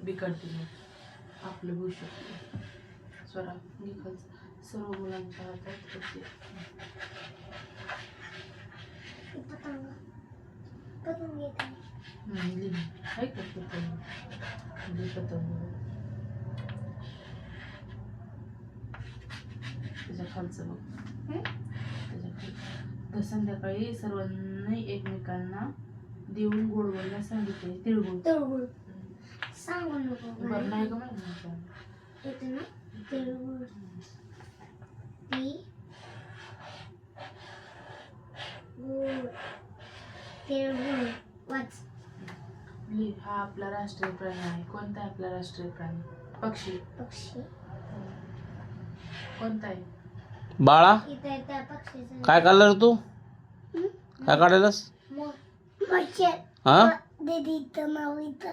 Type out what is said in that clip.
बिकडते आपलं होऊ शकते. स्वरा निखच सर्व मुलांच्या हातात होते. आहे का पतंग? त्याच्या खालचं बघ. त्याच्या खाली तर संध्याकाळी सर्वांनी एकमेकांना देऊन गोड बोलण्यास सांगितले. तिळगुळ सांगू नको बरं नाही का माहिती येते ना तिळगुळ. तिळगुळ वाच. हा आपला राष्ट्रीय प्राणी आहे. कोणता आहे आपला राष्ट्रीय प्राणी? पक्षी. पक्षी कोणता आहे? बाळा इथे त्या पक्षीचं काय काढलं तू? काय काढलंस? मच्छर. हा दीदी इथं नाव इथं